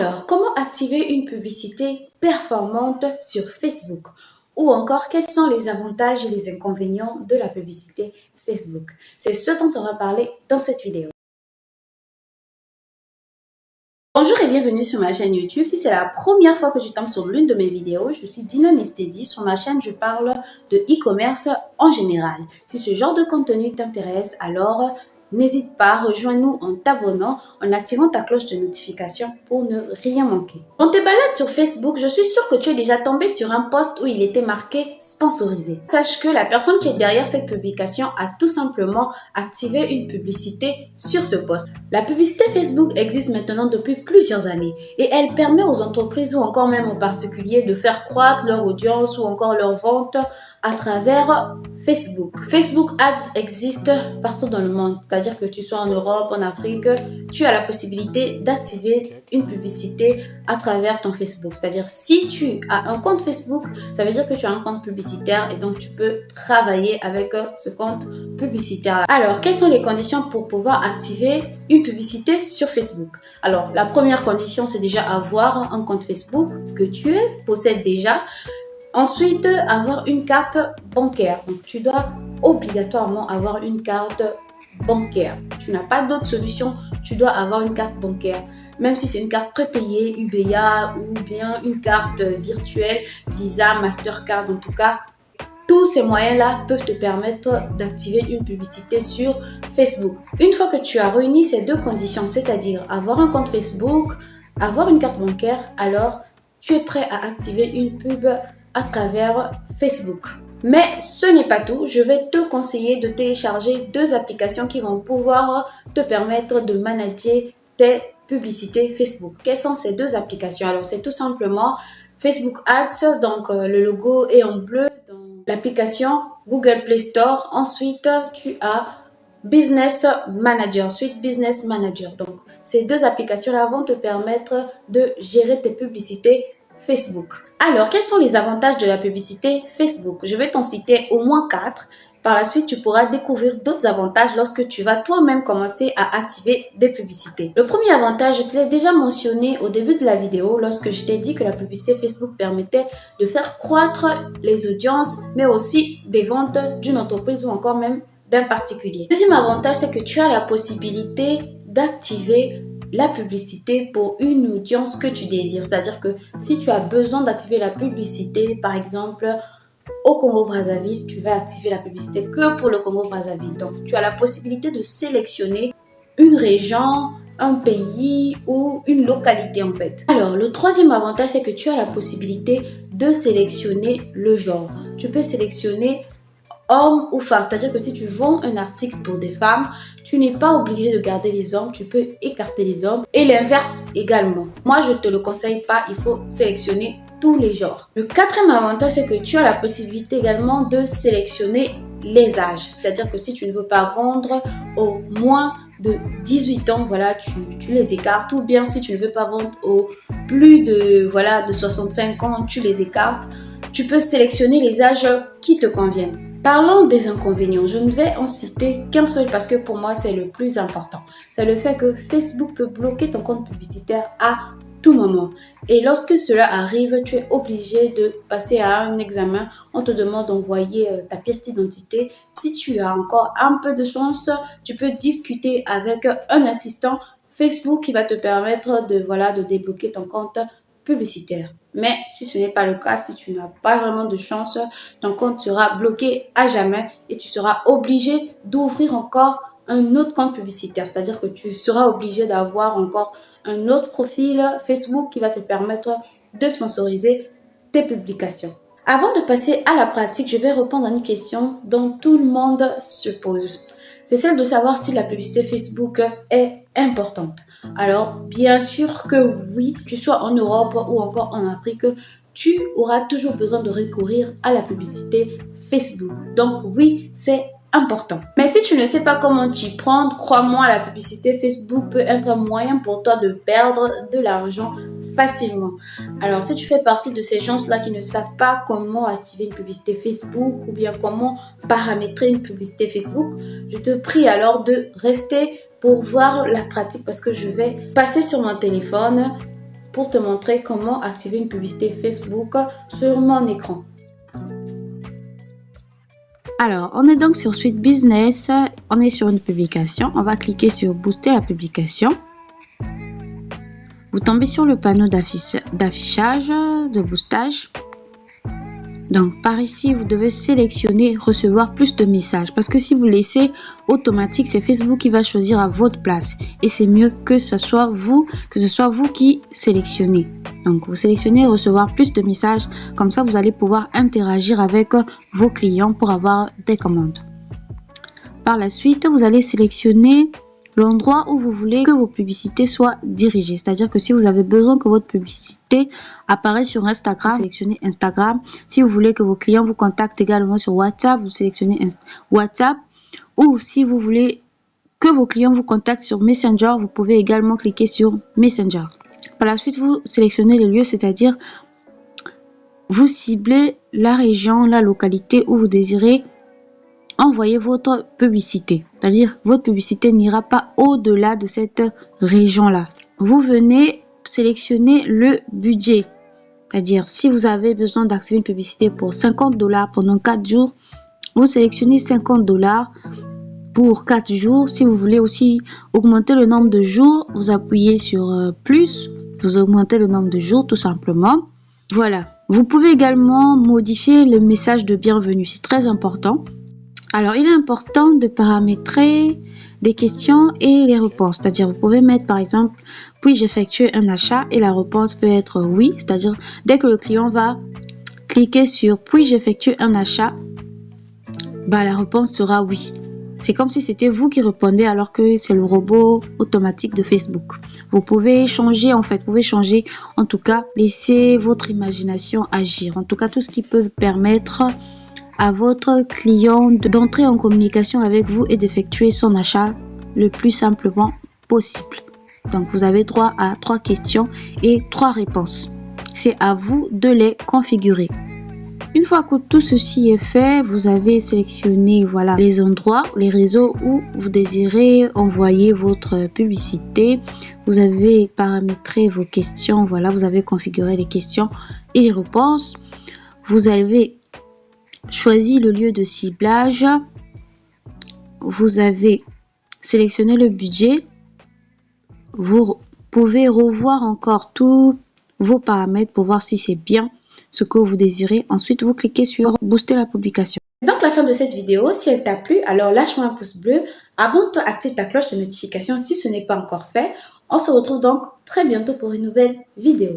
Alors, comment activer une publicité performante sur Facebook? Ou encore, quels sont les avantages et les inconvénients de la publicité Facebook? C'est ce dont on va parler dans cette vidéo. Bonjour et bienvenue sur ma chaîne YouTube. Si c'est la première fois que tu tombes sur l'une de mes vidéos, je suis Dina Nestedi. Sur ma chaîne, je parle de e-commerce en général. Si ce genre de contenu t'intéresse, alors n'hésite pas, rejoins-nous en t'abonnant, en activant ta cloche de notification pour ne rien manquer. Dans tes balades sur Facebook, je suis sûre que tu es déjà tombé sur un post où il était marqué sponsorisé. Sache que la personne qui est derrière cette publication a tout simplement activé une publicité sur ce post. La publicité Facebook existe maintenant depuis plusieurs années et elle permet aux entreprises ou encore même aux particuliers de faire croître leur audience ou encore leur vente à travers Facebook. Facebook Ads existe partout dans le monde, c'est-à-dire que tu sois en Europe, en Afrique, tu as la possibilité d'activer une publicité à travers ton Facebook. C'est-à-dire si tu as un compte Facebook, ça veut dire que tu as un compte publicitaire et donc tu peux travailler avec ce compte publicitaire. Alors, quelles sont les conditions pour pouvoir activer une publicité sur Facebook? Alors, la première condition, c'est déjà avoir un compte Facebook que tu possèdes déjà. Ensuite, avoir une carte bancaire. Donc, tu dois obligatoirement avoir une carte bancaire. Tu n'as pas d'autre solution, tu dois avoir une carte bancaire. Même si c'est une carte prépayée, UBA ou bien une carte virtuelle, Visa, Mastercard en tout cas, tous ces moyens-là peuvent te permettre d'activer une publicité sur Facebook. Une fois que tu as réuni ces deux conditions, c'est-à-dire avoir un compte Facebook, avoir une carte bancaire, alors tu es prêt à activer une pub à travers Facebook. Mais ce n'est pas tout, je vais te conseiller de télécharger deux applications qui vont pouvoir te permettre de manager tes publicités Facebook. Quelles sont ces deux applications? Alors c'est tout simplement Facebook Ads, donc le logo est en bleu dans l'application Google Play Store. Ensuite, tu as Business Manager, Suite Business Manager. Donc ces deux applications-là vont te permettre de gérer tes publicités Facebook. Alors, quels sont les avantages de la publicité Facebook? Je vais t'en citer au moins 4. Par la suite, tu pourras découvrir d'autres avantages lorsque tu vas toi-même commencer à activer des publicités. Le premier avantage, je te l'ai déjà mentionné au début de la vidéo lorsque je t'ai dit que la publicité Facebook permettait de faire croître les audiences, mais aussi des ventes d'une entreprise ou encore même d'un particulier. Le deuxième avantage, c'est que tu as la possibilité d'activer la publicité pour une audience que tu désires. C'est-à-dire que si tu as besoin d'activer la publicité, par exemple, au Congo-Brazzaville, tu vas activer la publicité que pour le Congo-Brazzaville. Donc, tu as la possibilité de sélectionner une région, un pays ou une localité en fait. Alors, le troisième avantage, c'est que tu as la possibilité de sélectionner le genre. Tu peux sélectionner homme ou femme, c'est-à-dire que si tu vends un article pour des femmes, tu n'es pas obligé de garder les hommes, tu peux écarter les hommes et l'inverse également. Moi, je ne te le conseille pas, il faut sélectionner tous les genres. Le quatrième avantage, c'est que tu as la possibilité également de sélectionner les âges, c'est-à-dire que si tu ne veux pas vendre au moins de 18 ans, voilà, tu les écartes, ou bien si tu ne veux pas vendre au plus de 65 ans, tu les écartes. Tu peux sélectionner les âges qui te conviennent. Parlons des inconvénients, je ne vais en citer qu'un seul parce que pour moi c'est le plus important. C'est le fait que Facebook peut bloquer ton compte publicitaire à tout moment. Et lorsque cela arrive, tu es obligé de passer à un examen. On te demande d'envoyer ta pièce d'identité. Si tu as encore un peu de chance, tu peux discuter avec un assistant Facebook qui va te permettre de débloquer ton compte publicitaire. Mais si ce n'est pas le cas, si tu n'as pas vraiment de chance, ton compte sera bloqué à jamais et tu seras obligé d'ouvrir encore un autre compte publicitaire. C'est-à-dire que tu seras obligé d'avoir encore un autre profil Facebook qui va te permettre de sponsoriser tes publications. Avant de passer à la pratique, je vais répondre à une question dont tout le monde se pose. C'est celle de savoir si la publicité Facebook est importante. Alors, bien sûr que oui, que tu sois en Europe ou encore en Afrique, tu auras toujours besoin de recourir à la publicité Facebook. Donc oui, c'est important. Mais si tu ne sais pas comment t'y prendre, crois-moi, la publicité Facebook peut être un moyen pour toi de perdre de l'argent facilement. Alors, si tu fais partie de ces gens-là qui ne savent pas comment activer une publicité Facebook ou bien comment paramétrer une publicité Facebook, je te prie alors de rester pour voir la pratique parce que je vais passer sur mon téléphone pour te montrer comment activer une publicité Facebook sur mon écran. Alors, on est donc sur Suite Business, on est sur une publication, on va cliquer sur Booster la publication. Vous tombez sur le panneau d'affichage, de boostage. Donc, par ici, vous devez sélectionner recevoir plus de messages. Parce que si vous laissez automatique, c'est Facebook qui va choisir à votre place. Et c'est mieux que ce soit vous qui sélectionnez. Donc, vous sélectionnez recevoir plus de messages. Comme ça, vous allez pouvoir interagir avec vos clients pour avoir des commandes. Par la suite, vous allez sélectionner l'endroit où vous voulez que vos publicités soient dirigées. C'est-à-dire que si vous avez besoin que votre publicité apparaisse sur Instagram, vous sélectionnez Instagram. Si vous voulez que vos clients vous contactent également sur WhatsApp, vous sélectionnez WhatsApp. Ou si vous voulez que vos clients vous contactent sur Messenger, vous pouvez également cliquer sur Messenger. Par la suite, vous sélectionnez le lieu, c'est-à-dire vous ciblez la région, la localité où vous désirez envoyer votre publicité. C'est-à-dire, votre publicité n'ira pas au-delà de cette région-là. Vous venez sélectionner le budget. C'est-à-dire, si vous avez besoin d'activer une publicité pour 50 $ pendant 4 jours, vous sélectionnez 50 $ pour 4 jours. Si vous voulez aussi augmenter le nombre de jours, vous appuyez sur plus, vous augmentez le nombre de jours tout simplement. Voilà. Vous pouvez également modifier le message de bienvenue. C'est très important. Alors, il est important de paramétrer des questions et les réponses. C'est-à-dire, vous pouvez mettre par exemple, puis-je effectuer un achat? Et la réponse peut être oui. C'est-à-dire, dès que le client va cliquer sur puis-je effectuer un achat, la réponse sera oui. C'est comme si c'était vous qui répondez alors que c'est le robot automatique de Facebook. Vous pouvez changer en tout cas, laissez votre imagination agir. En tout cas, tout ce qui peut permettre à votre client d'entrer en communication avec vous et d'effectuer son achat le plus simplement possible. Donc, vous avez droit à 3 questions et 3 réponses. C'est à vous de les configurer. Une fois que tout ceci est fait, vous avez sélectionné les endroits, les réseaux où vous désirez envoyer votre publicité. Vous avez paramétré vos questions, vous avez configuré les questions et les réponses. Vous avez choisi le lieu de ciblage. Vous avez sélectionné le budget. Vous pouvez revoir encore tous vos paramètres pour voir si c'est bien ce que vous désirez. Ensuite, vous cliquez sur Booster la publication. C'est donc la fin de cette vidéo. Si elle t'a plu, alors lâche-moi un pouce bleu. Abonne-toi, active ta cloche de notification si ce n'est pas encore fait. On se retrouve donc très bientôt pour une nouvelle vidéo.